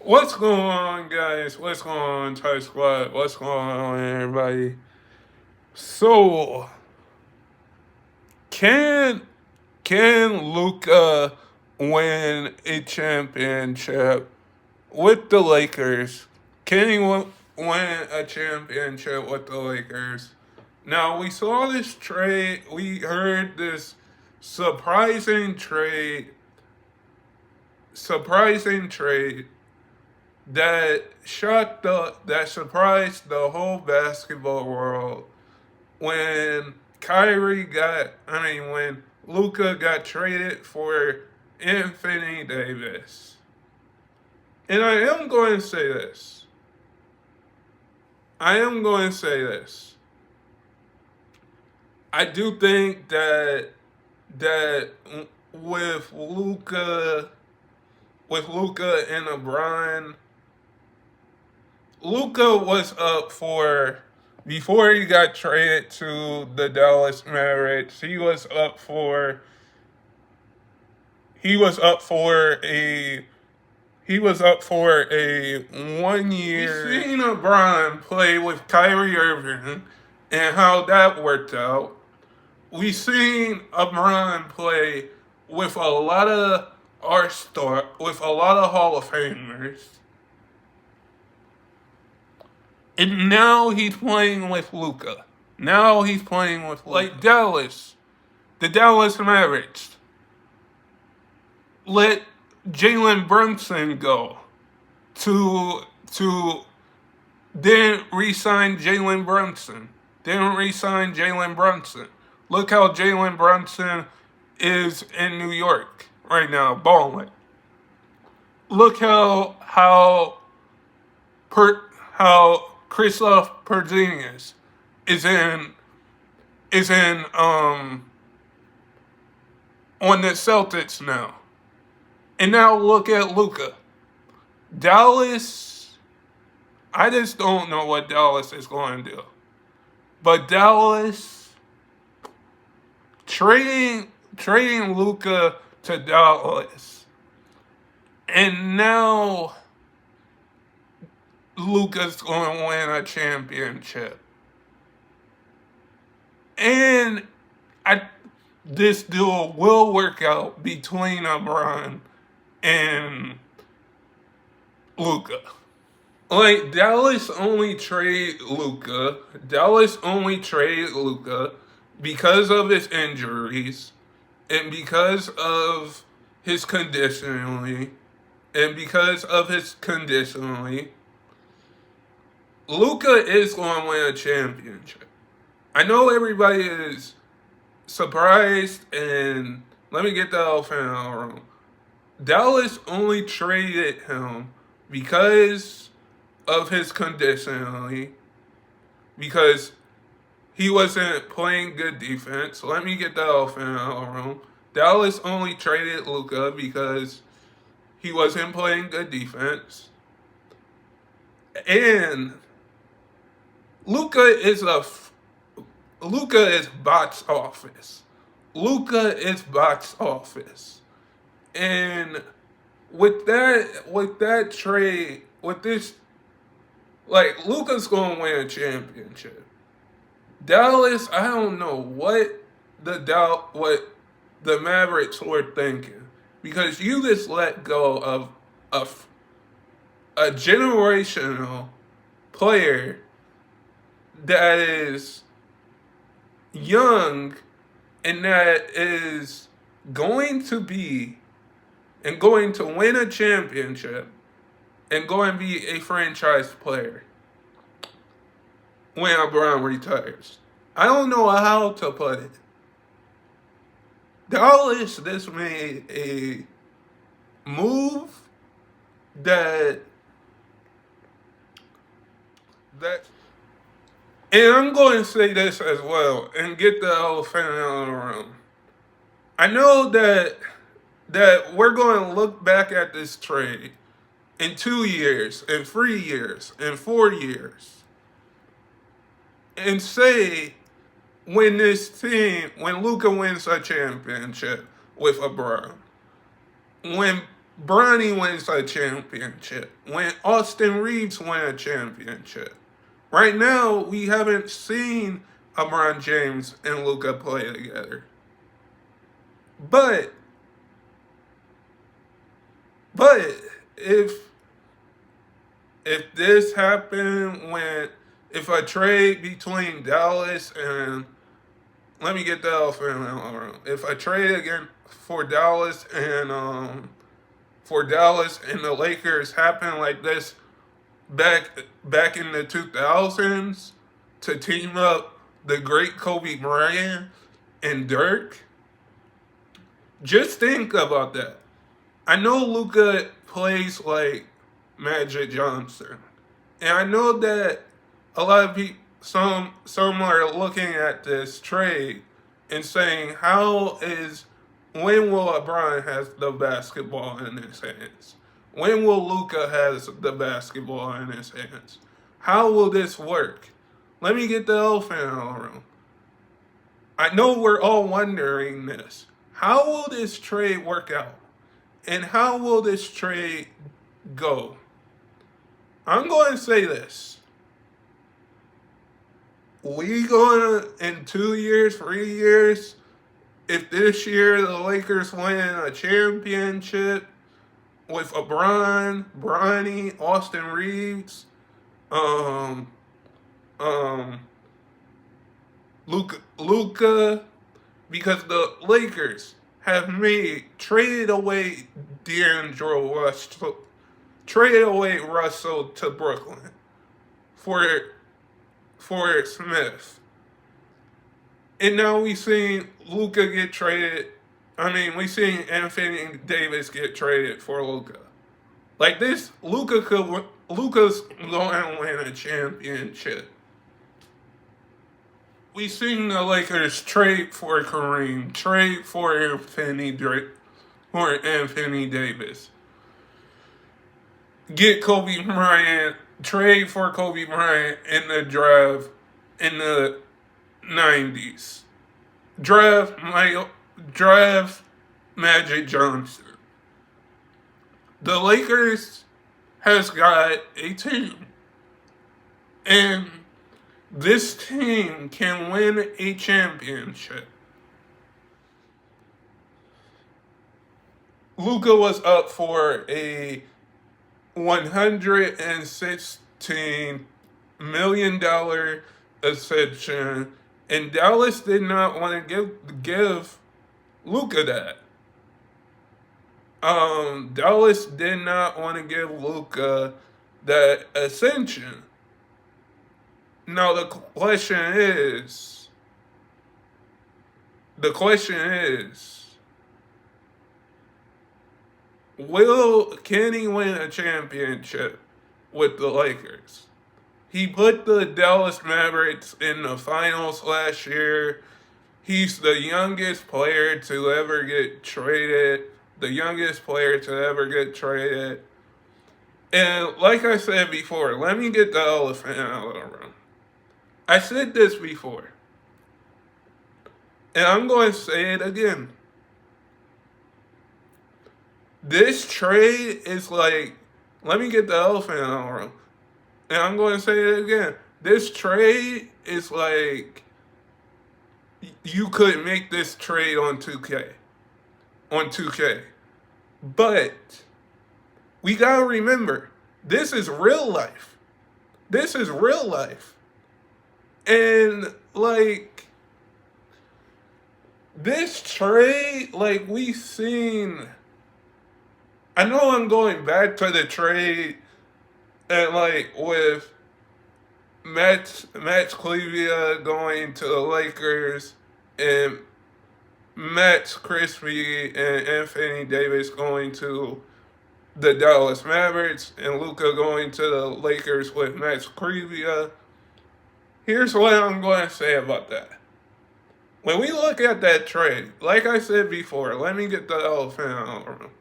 What's going on, guys? What's going on, Thai Squad? What's going on, everybody? So, can can Luka win a championship with the Lakers? Can he win a championship with the Lakers? Now, we saw this trade. We heard this surprising trade. Surprising trade that surprised the whole basketball world when when Luka got traded for Anthony Davis. And I am going to say this. I am going to say this. I do think that with Luka and LeBron, Luka was up for before he got traded to the Dallas Mavericks. He was up for a 1 year. We've seen LeBron play with Kyrie Irving and how that worked out. We've seen LeBron play with a lot of with a lot of Hall of Famers. And now he's playing with Luka. Now he's playing with like Dallas, the Dallas Mavericks. Let Jalen Brunson go to then re-sign Jalen Brunson. Then re-sign Jalen Brunson. Look how Jalen Brunson is in New York right now, balling. Look how Kristaps Porzingis is in on the Celtics now. And now look at Luka. Dallas, I just don't know what Dallas is going to do. But Dallas trading Luka to Dallas. And now Luka's going to win a championship. And this deal will work out between LeBron and Luka. Like, Dallas only trade Luka because of his injuries and because of his conditionally. Luka is going to win a championship. I know everybody is surprised, and let me get the elephant out of the room. Dallas only traded him because of his conditionally, because he wasn't playing good defense. Let me get the elephant out of the room. Dallas only traded Luka because he wasn't playing good defense. And Luka is box office. Luka is box office. And with that trade, with this, like, Luka's gonna win a championship. Dallas, I don't know what the Mavericks were thinking, because you just let go of a generational player that is young and that is going to win a championship and going to be a franchise player when LeBron retires. I don't know how to put it. Dallas just made a move that and I'm going to say this as well and get the elephant out of the room. I know that we're going to look back at this trade in 2 years, in 3 years, in 4 years, and say when Luka wins a championship with LeBron, when Bronny wins a championship, when Austin Reeves win a championship. Right now, we haven't seen LeBron James and Luka play together. But, but if this happened if a trade between Dallas and let me get the elephant in the room. If a trade again for Dallas and the Lakers happened like this back in the 2000s to team up the great Kobe Bryant and Dirk, just think about that. I know Luka plays like Magic Johnson, and I know that a lot of people, some are looking at this trade and saying, when will LeBron has the basketball in his hands? When will Luka has the basketball in his hands? How will this work? Let me get the elephant in the room. I know we're all wondering this. How will this trade work out? And how will this trade go? I'm going to say this. We going in 2 years, 3 years, if this year the Lakers win a championship with LeBron, Bronny, Austin Reeves, um, um, Luka, because the Lakers have traded away D'Angelo Russell, traded away Russell to Brooklyn for Smith. And now we seen Luka get traded. We seen Anthony Davis get traded for Luka. Like this, Luka's going to win a championship. We seen the Lakers trade for Kareem, trade for Anthony Davis, get Kobe Bryant, trade for Kobe Bryant in the draft in the 90s. Draft Magic Johnson. The Lakers has got a team. And this team can win a championship. Luka was up for a $116 million extension, and Dallas did not want to give Luka that. Dallas did not want to give Luka that ascension. Now the question is, can he win a championship with the Lakers? He put the Dallas Mavericks in the finals last year. He's the youngest player to ever get traded. And like I said before, let me get the elephant out of the room. I said this before, and I'm going to say it again. This trade is like, let me get the elephant out of the room. And I'm going to say it again. This trade is like, you could make this trade on 2K. But we got to remember, this is real life. And like, this trade, like we've seen, I know I'm going back to the trade and like with Max Clevia going to the Lakers and Max Crispy and Anthony Davis going to the Dallas Mavericks and Luka going to the Lakers with Max Clevia. Here's what I'm going to say about that. When we look at that trade, like I said before, let me get the elephant out of the room.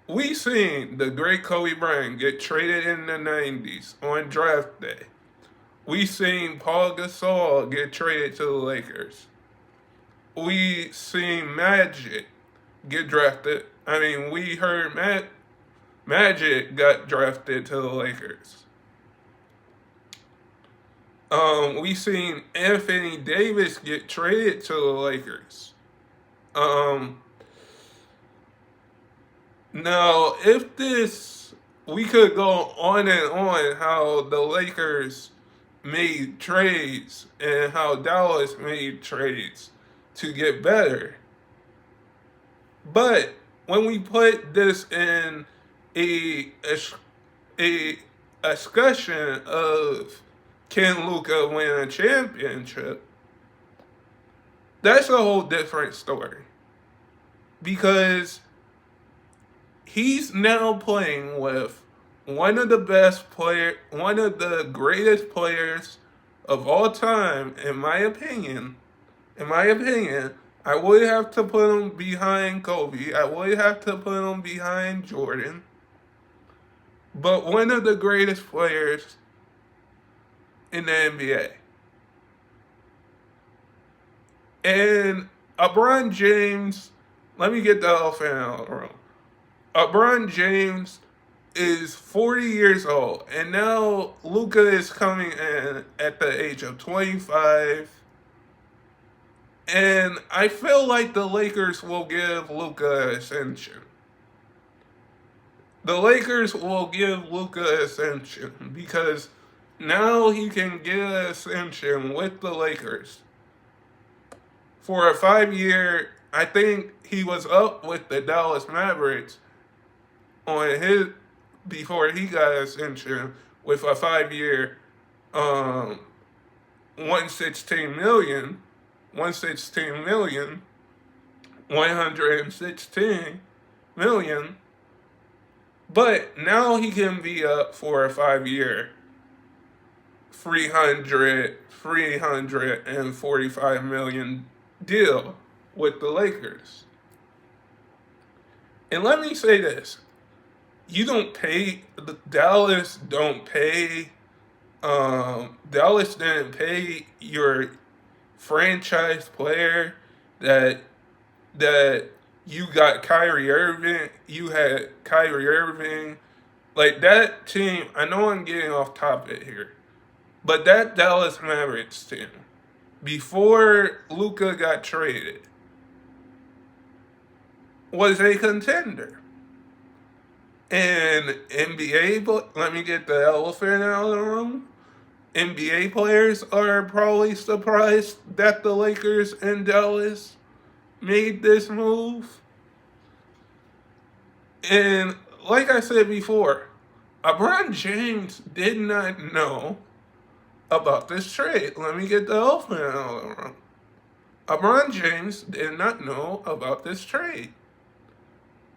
We seen the great Kobe Bryant get traded in the 90s on draft day. We seen Paul Gasol get traded to the Lakers. We seen Magic get drafted. I mean, we heard Magic got drafted to the Lakers. We seen Anthony Davis get traded to the Lakers. Um, Now, if this, we could go on and on how the Lakers made trades and how Dallas made trades to get better. But when we put this in a discussion of can Luka win a championship, that's a whole different story. Because he's now playing with one of the greatest players of all time, in my opinion. In my opinion, I would have to put him behind Kobe. I would have to put him behind Jordan. But one of the greatest players in the NBA. And LeBron James, let me get the elephant out of the room. LeBron James is 40 years old, and now Luka is coming in at the age of 25. And I feel like the Lakers will give Luka ascension. The Lakers will give Luka ascension because now he can get ascension with the Lakers. For a 5 year, I think he was up with the Dallas Mavericks on his before he got ascension with a 5 year 116 million 116 million, but now he can be up for a 5 year 345 million deal with the Lakers. And let me say this. Dallas don't pay, Dallas didn't pay your franchise player that you got you had Kyrie Irving. Like that team, I know I'm getting off topic here, but that Dallas Mavericks team, before Luka got traded, was a contender. And let me get the elephant out of the room. NBA players are probably surprised that the Lakers and Dallas made this move. And like I said before, LeBron James did not know about this trade. Let me get the elephant out of the room. LeBron James did not know about this trade.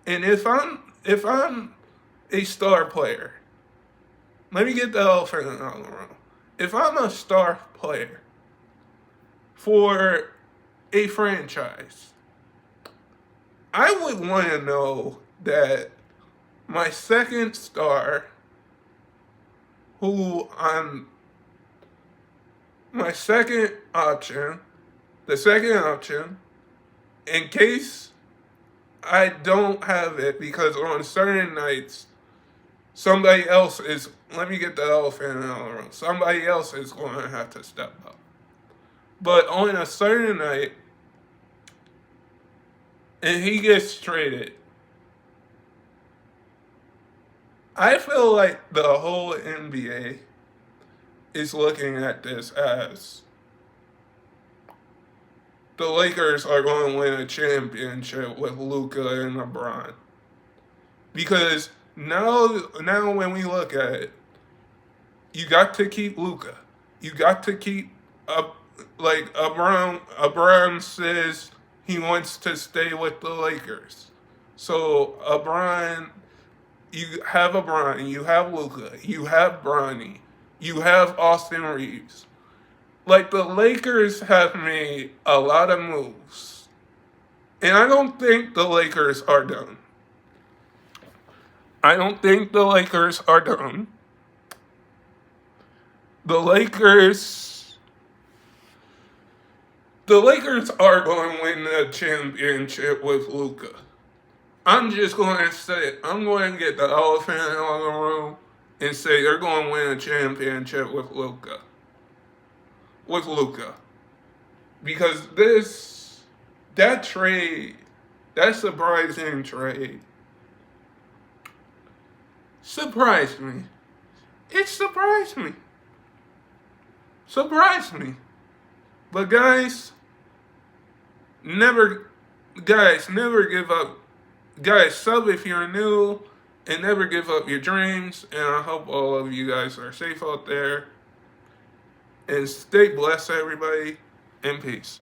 And if I'm a star player, let me get the elephant out of the room. If I'm a star player for a franchise, I would want to know that my second star, who I'm my second option, the second option, in case I don't have it because on certain nights, somebody else is, let me get the elephant out of the room. Somebody else is going to have to step up. But on a certain night, and he gets traded, I feel like the whole NBA is looking at this as the Lakers are going to win a championship with Luka and LeBron. Because now when we look at it, you got to keep Luka. You got to keep up. Like LeBron says he wants to stay with the Lakers. So you have LeBron, you have Luka, you have Bronny, you have Austin Reeves. Like the Lakers have made a lot of moves. And I don't think the Lakers are done. I don't think the Lakers are done. The Lakers are going to win the championship with Luka. I'm just going to say, I'm going to get the elephant in the room and say they're going to win a championship with Luka. With Luka. Because that trade, that surprising trade, surprised me. It surprised me. Surprised me. But never, never give up. Guys, sub if you're new, and never give up your dreams. And I hope all of you guys are safe out there. And stay blessed, everybody. And peace.